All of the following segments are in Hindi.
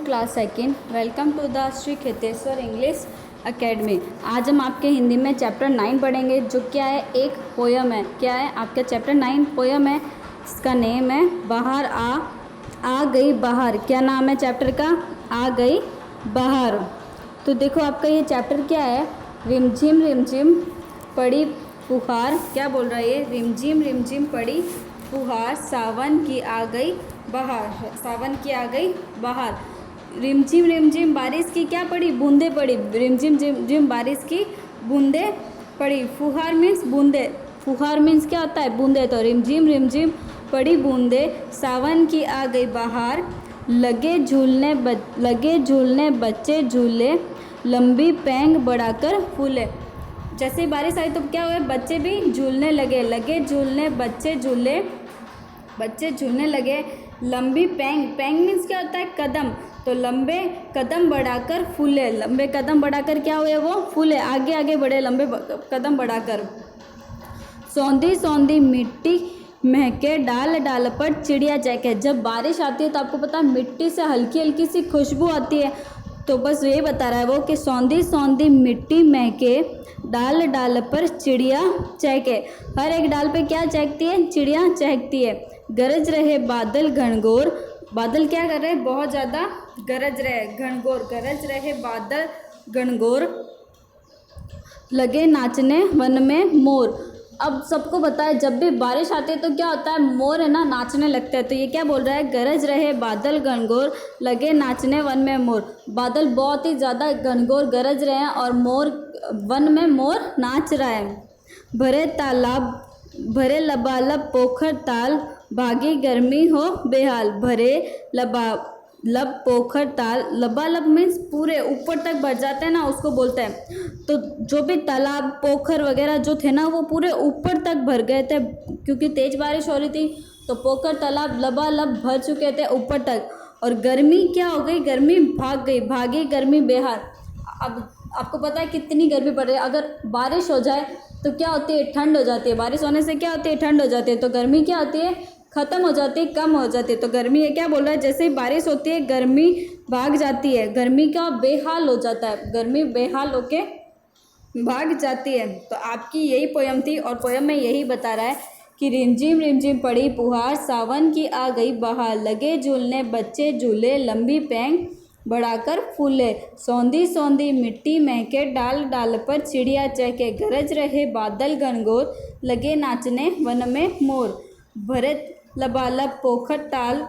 Class second. Welcome to the Shri Kheteshwar English academy. आज हम आपके हिंदी में चैप्टर 9 पढ़ेंगे, जो क्या है, एक पोयम है। क्या है आपका चैप्टर 9 पोयम है। इसका नेम है बाहर आ गई बाहर। क्या नाम है चैप्टर का? आ गई बाहर। तो देखो आपका ये चैप्टर क्या है, रिमझिम रिमझिम पड़ी फुहार। क्या बोल रहा है ये? रिमझिम रिमझिम पड़ी फुहार, सावन की आ गई बाहर। सावन की आ गई बाहर। रिमझिम रिमझिम बारिश की क्या पड़ी? बूंदे पड़ी। रिमझिम रिमझिम बारिश की बूंदे पड़ी। फुहार मीन्स बूंदे। फुहार मीन्स क्या होता है? बूंदे। तो रिमझिम रिमझिम पड़ी बूंदे, सावन की आ गई बाहर। लगे झूलने बच्चे झूले, लंबी पैंग बढ़ाकर फूले। जैसे ही बारिश आई तो क्या हुए? बच्चे भी झूलने लगे झूलने बच्चे झूलने लगे। लंबी पैंग मीन्स क्या होता है? कदम। तो लंबे कदम बढ़ाकर फूले। लंबे कदम बढ़ाकर क्या हुए? वो फूले, आगे आगे बढ़े लंबे कदम बढ़ाकर। सौंधी सौंधी मिट्टी महके, डाल डाल पर चिड़िया चहके। जब बारिश आती है तो आपको पता है मिट्टी से हल्की हल्की सी खुशबू आती है। तो बस यही बता रहा है वो कि सौंधी सौंधी मिट्टी महके, डाल डाल पर चिड़िया चहके। हर एक डाल पे क्या चहकती है? चिड़िया चहकती है। गरज रहे बादल घनघोर। बादल क्या कर रहे हैं? बहुत ज़्यादा गरज रहे। घनघोर, गरज रहे बादल घनघोर। लगे नाचने वन में मोर। अब सबको पता है जब भी बारिश आती है तो क्या होता है? मोर है ना, नाचने लगते हैं। तो ये क्या बोल रहा है? गरज रहे बादल घनघोर, लगे नाचने वन में मोर। बादल बहुत ही ज़्यादा घनघोर गरज रहे हैं और वन में मोर नाच रहा है। भरे लबालब पोखर ताल, भागी गर्मी हो बेहाल। भरे लबालब पोखर ताल। लबालब मीन्स पूरे ऊपर तक भर जाते हैं ना, उसको बोलते हैं। तो जो भी तालाब पोखर वगैरह जो थे ना, वो पूरे ऊपर तक भर गए थे क्योंकि तेज बारिश हो रही थी। तो पोखर तालाब लबालब भर चुके थे ऊपर तक। और गर्मी क्या हो गई? गर्मी भाग गई। भागी गर्मी बेहाल। अब आपको पता है कितनी गर्मी पड़ रही है। अगर बारिश हो जाए तो क्या होती है? ठंड हो जाती है। बारिश होने से क्या होती है? ठंड हो जाती है। तो गर्मी क्या होती है? ख़त्म हो जाती है, कम हो जाती है। तो गर्मी है क्या बोल रहा है? जैसे ही बारिश होती है गर्मी भाग जाती है। गर्मी का बेहाल हो जाता है। गर्मी बेहाल होके भाग जाती है। तो आपकी यही पोयम थी और पोयम में यही बता रहा है कि रिमझिम रिमझिम पड़ी फुहार, सावन की आ गई बहार। लगे झूलने बच्चे झूले, लंबी पैंग बढ़ाकर फूले। सौंधी सौंधी मिट्टी महके, डाल डाल पर चिड़िया चहके। गरज रहे बादल घनघोर, लगे नाचने वन में मोर। भरे लबालब पोखर ताल,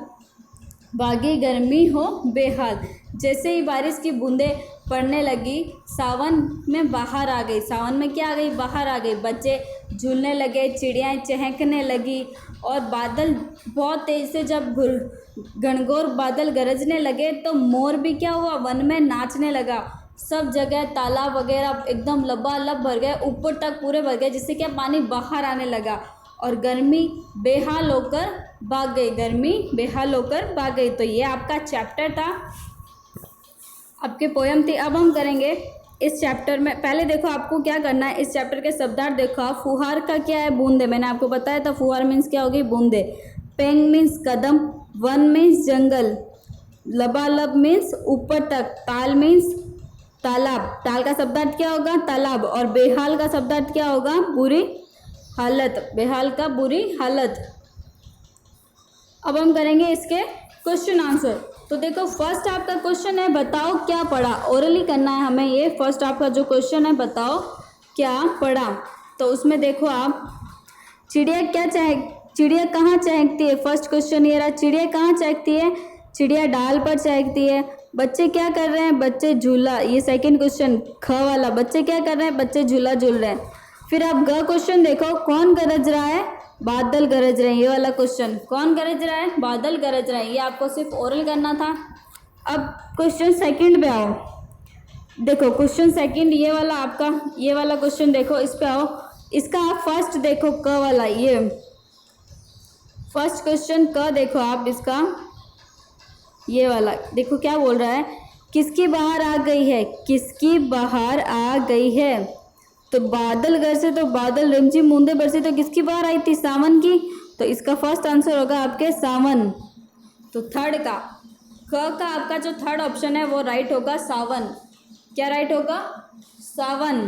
भागी गर्मी हो बेहाल। जैसे ही बारिश की बूंदें पड़ने लगी, सावन में बाहर आ गई। सावन में क्या आ गई? बाहर आ गई। बच्चे झूलने लगे, चिड़ियाँ चहकने लगी और बादल बहुत तेज से जब घनघोर बादल गरजने लगे तो मोर भी क्या हुआ? वन में नाचने लगा। सब जगह तालाब वगैरह एकदम लबालब भर गए, ऊपर तक पूरे भर गए, जिससे क्या पानी बाहर आने लगा और गर्मी बेहाल होकर भाग गई। गर्मी बेहाल होकर भाग गई। तो ये आपका चैप्टर था, आपके पोयम थी। अब हम करेंगे इस चैप्टर में, पहले देखो आपको क्या करना है। इस चैप्टर के शब्दार्थ देखो आप। फुहार का क्या है? बूंदे। मैंने आपको बताया था फुहार मीन्स क्या होगी? बूंदे। पेंग मीन्स कदम। वन मीन्स जंगल। लबालब मीन्स ऊपर तक। ताल मीन्स तालाब। ताल का शब्दार्थ क्या होगा? तालाब। और बेहाल का शब्दार्थ क्या होगा? बुरी हालत। बेहाल का बुरी हालत। अब हम करेंगे इसके क्वेश्चन आंसर। तो देखो फर्स्ट आपका क्वेश्चन है, बताओ क्या पढ़ा। ओरली करना है हमें ये। फर्स्ट आपका जो क्वेश्चन है, बताओ क्या पढ़ा। तो उसमें देखो आप, चिड़िया कहाँ चहकती है? फर्स्ट क्वेश्चन ये रहा। चिड़िया कहाँ चहकती है? चिड़िया डाल पर चहकती है। बच्चे क्या कर रहे हैं? बच्चे झूला। ये सेकंड क्वेश्चन ख वाला। बच्चे क्या कर रहे हैं? बच्चे झूला झूल रहे हैं। फिर आप ग क्वेश्चन देखो, कौन गरज रहा है? बादल गरज रहे हैं। ये वाला क्वेश्चन, कौन गरज रहा है? बादल गरज रहे हैं। ये आपको सिर्फ ओरल करना था। अब क्वेश्चन सेकंड पे आओ। देखो क्वेश्चन सेकंड ये वाला आपका, ये वाला क्वेश्चन देखो, इस पे आओ। इसका आप फर्स्ट देखो, क वाला। ये फर्स्ट क्वेश्चन क देखो आप इसका, ये वाला देखो क्या बोल रहा है? किसकी बाहर आ गई है? किसकी बाहर आ गई है? तो बादल गरजे तो बादल, रिमझिम बूंदे बरसी तो किसकी बाहर आई थी? सावन की। तो इसका फर्स्ट आंसर होगा आपके सावन। तो थर्ड का क का आपका जो थर्ड ऑप्शन है वो राइट होगा सावन। क्या राइट होगा? सावन।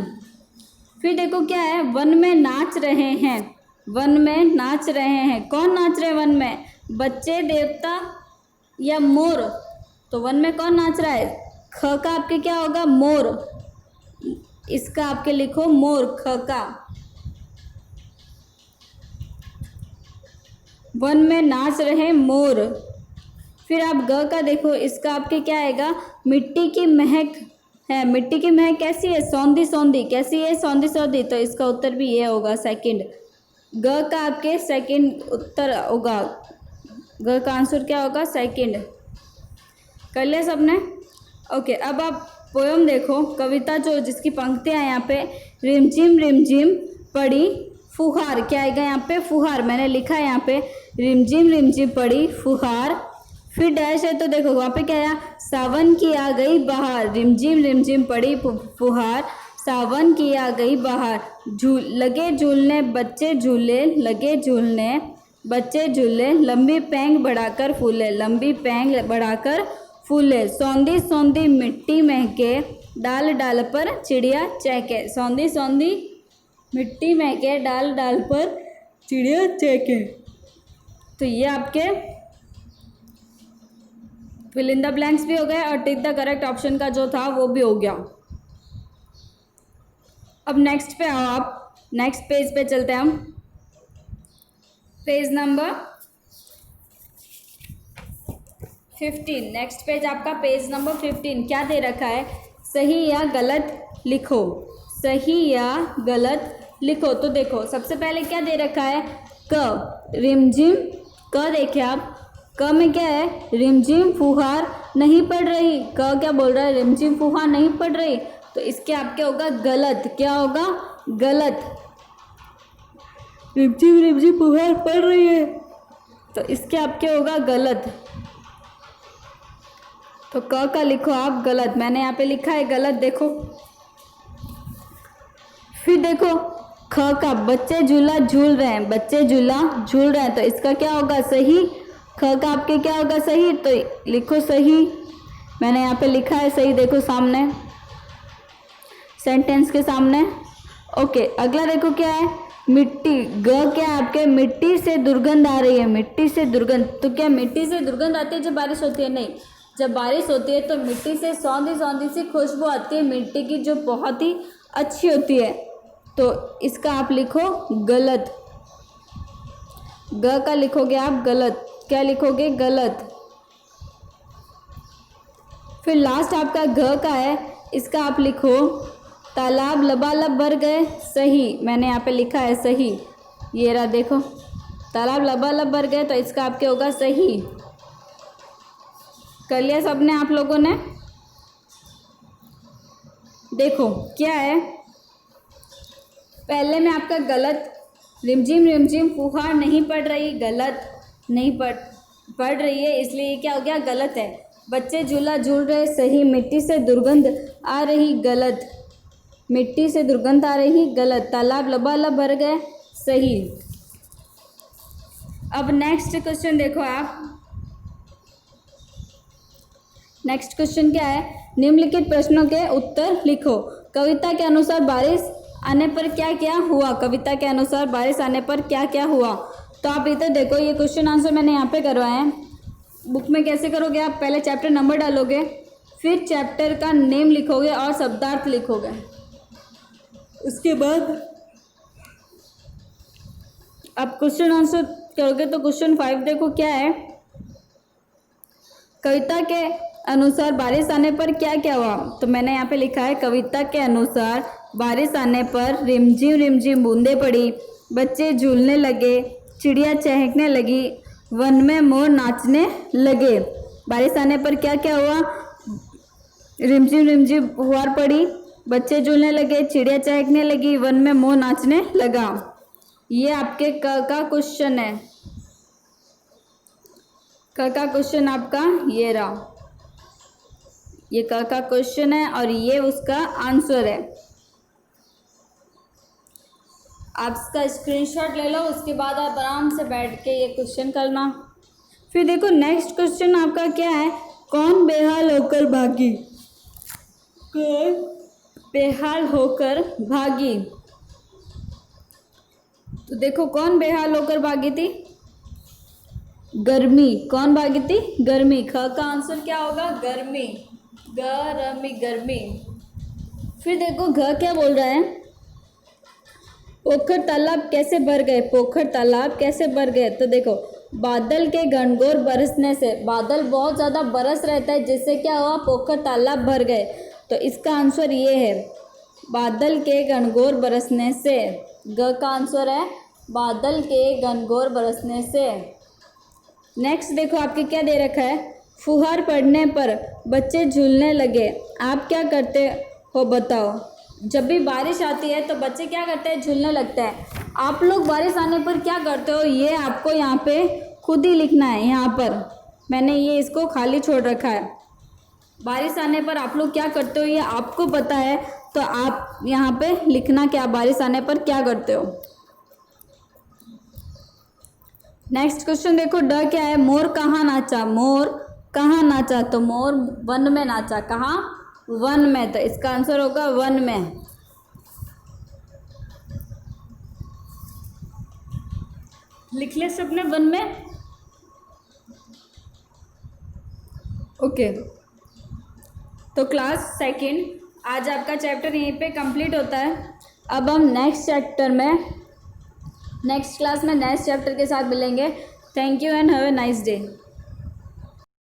फिर देखो क्या है, वन में नाच रहे हैं, वन में नाच रहे हैं, कौन नाच रहे हैं वन में? बच्चे, देवता या मोर? तो वन में कौन नाच रहा है? ख का आपके क्या होगा? मोर। इसका आपके लिखो मोर, ख का। वन में नाच रहे मोर। फिर आप ग का देखो, इसका आपके क्या आएगा? मिट्टी की महक है। मिट्टी की महक कैसी है? सौंधी सौंधी। कैसी है? सौंधी सौंधी। तो इसका उत्तर भी ये होगा सेकंड। ग का आपके सेकंड उत्तर होगा। ग का आंसर क्या होगा? सेकंड। कर लिया सबने? ओके, अब आप पोयम देखो, कविता जो जिसकी पंक्तियाँ यहाँ पे, रिमझिम पड़ी फुहार। क्या आएगा यहाँ पे? फुहार। मैंने लिखा है यहाँ पे रिमझिम पड़ी फुहार। फिर डैश है तो देखो वहाँ पे क्या है? सावन की आ गई बहार। रिमझिम पड़ी फुहार, सावन की आ गई बहार। लगे झूलने बच्चे झूले, लगे झूलने बच्चे झूले, लंबी पैंग बढ़ाकर फूले, लंबी पैंग बढ़ाकर फूले। सौंधी सौंधी मिट्टी महके, डाल डाल पर चिड़िया चहके। सौंधी सौंधी मिट्टी महके, डाल डाल पर चिड़िया चहके। तो ये आपके फिल इन द ब्लैंक्स भी हो गए और टिक द करेक्ट ऑप्शन का जो था वो भी हो गया। अब नेक्स्ट पे आओ आप, नेक्स्ट पेज पे चलते हैं हम। Page number 15। नेक्स्ट पेज आपका पेज नंबर 15। क्या दे रखा है? सही या गलत लिखो, सही या गलत लिखो। तो देखो सबसे पहले क्या दे रखा है? क, रिमझिम। क देखे आप, क में क्या है? रिमझिम फुहार नहीं पड़ रही। क क्या बोल रहा है? रिमझिम फुहार नहीं पड़ रही। तो इसके आपके होगा गलत। क्या होगा? गलत। रिमझिम फुहार पड़ रही है, तो इसके आपके होगा गलत। तो क का लिखो आप गलत। मैंने यहाँ पे लिखा है गलत, देखो। फिर देखो ख का, बच्चे झूला झूल रहे हैं, बच्चे झूला झूल रहे हैं, तो इसका क्या होगा? सही। ख का आपके क्या होगा? सही। तो लिखो सही। मैंने यहाँ पे लिखा है सही, देखो सामने, सेंटेंस के सामने। ओके, अगला देखो क्या है? मिट्टी। ग क्या है आपके? मिट्टी से दुर्गंध आ रही है, मिट्टी से दुर्गंध। तो क्या मिट्टी से दुर्गंध आती है जब बारिश होती है? नहीं। जब बारिश होती है तो मिट्टी से सौंधी सौंधी सी खुशबू आती है, मिट्टी की, जो बहुत ही अच्छी होती है। तो इसका आप लिखो गलत। ग का लिखोगे आप गलत। क्या लिखोगे? गलत। फिर लास्ट आपका घ का है, इसका आप लिखो तालाब लबालब भर गए। सही। मैंने यहाँ पे लिखा है सही, ये रहा देखो, तालाब लबालब भर गए, तो इसका आपके होगा सही। कर लिया सबने आप लोगों ने? देखो क्या है, पहले में आपका गलत, रिमझिम फुहार नहीं पड़ रही, गलत। नहीं पड़ रही है, इसलिए ये क्या हो गया? गलत है। बच्चे झूला झूल रहे, सही। मिट्टी से दुर्गंध आ रही, गलत। मिट्टी से दुर्गंध आ रही, गलत। तालाब लबालब भर गए, सही। अब नेक्स्ट क्वेश्चन देखो आप। नेक्स्ट क्वेश्चन क्या है? निम्नलिखित प्रश्नों के उत्तर लिखो। कविता के अनुसार बारिश आने पर क्या क्या हुआ? कविता के अनुसार बारिश आने पर क्या क्या हुआ? तो आप इधर देखो, ये क्वेश्चन आंसर मैंने यहाँ पे करवाए हैं। बुक में कैसे करोगे आप? पहले चैप्टर नंबर डालोगे, फिर चैप्टर का नेम लिखोगे और शब्दार्थ लिखोगे। उसके बाद आप क्वेश्चन आंसर करोगे। तो क्वेश्चन 5 देखो क्या है? कविता के अनुसार बारिश आने पर क्या क्या हुआ? तो मैंने यहाँ पे लिखा है कविता के अनुसार बारिश आने पर रिमझिम बूंदे पड़ी, बच्चे झूलने लगे, चिड़िया चहकने लगी, वन में मोर नाचने लगे। बारिश आने पर क्या क्या हुआ? रिमझिम फुहार पड़ी, बच्चे झूलने लगे, चिड़िया चहकने लगी, वन में मोर नाचने लगा। ये आपके क का क्वेश्चन है। क का क्वेश्चन आपका ये रहा, ये क का क्वेश्चन है और ये उसका आंसर है। आप इसका स्क्रीनशॉट ले लो, उसके बाद आप आराम से बैठ के ये क्वेश्चन करना। फिर देखो नेक्स्ट क्वेश्चन आपका क्या है? कौन बेहाल होकर भागी? कौन बेहाल होकर भागी? तो देखो कौन बेहाल होकर भागी थी? गर्मी। कौन भागी थी? गर्मी। ख का आंसर क्या होगा? गर्मी। गर्मी गर्मी। फिर देखो घ क्या बोल रहा है? पोखर तालाब कैसे भर गए? पोखर तालाब कैसे भर गए? तो देखो बादल के घनघोर बरसने से, बादल बहुत ज़्यादा बरस रहता है जिससे क्या हुआ? पोखर तालाब भर गए। तो इसका आंसर ये है बादल के घनघोर बरसने से। ग का आंसर है बादल के घनघोर बरसने से। नेक्स्ट देखो आपके क्या दे रखा है? फुहार पड़ने पर बच्चे झूलने लगे। आप क्या करते हो बताओ? जब भी बारिश आती है तो बच्चे क्या करते हैं? झूलने लगते हैं। आप लोग बारिश आने पर क्या करते हो? ये आपको यहाँ पे खुद ही लिखना है। यहाँ पर मैंने ये इसको खाली छोड़ रखा है। बारिश आने पर आप लोग क्या करते हो ये आपको पता है, तो आप यहाँ पे लिखना क्या बारिश आने पर क्या करते हो। नेक्स्ट क्वेश्चन देखो ड क्या है? मोर कहाँ नाचा? मोर कहाँ नाचा? तो मोर वन में नाचा। कहाँ? वन में। तो इसका आंसर होगा वन में। लिख ले सबने वन में। ओके तो क्लास सेकंड आज आपका चैप्टर यहीं पे कंप्लीट होता है। अब हम नेक्स्ट चैप्टर में नेक्स्ट क्लास में नेक्स्ट चैप्टर के साथ मिलेंगे। Thank you and have a nice day.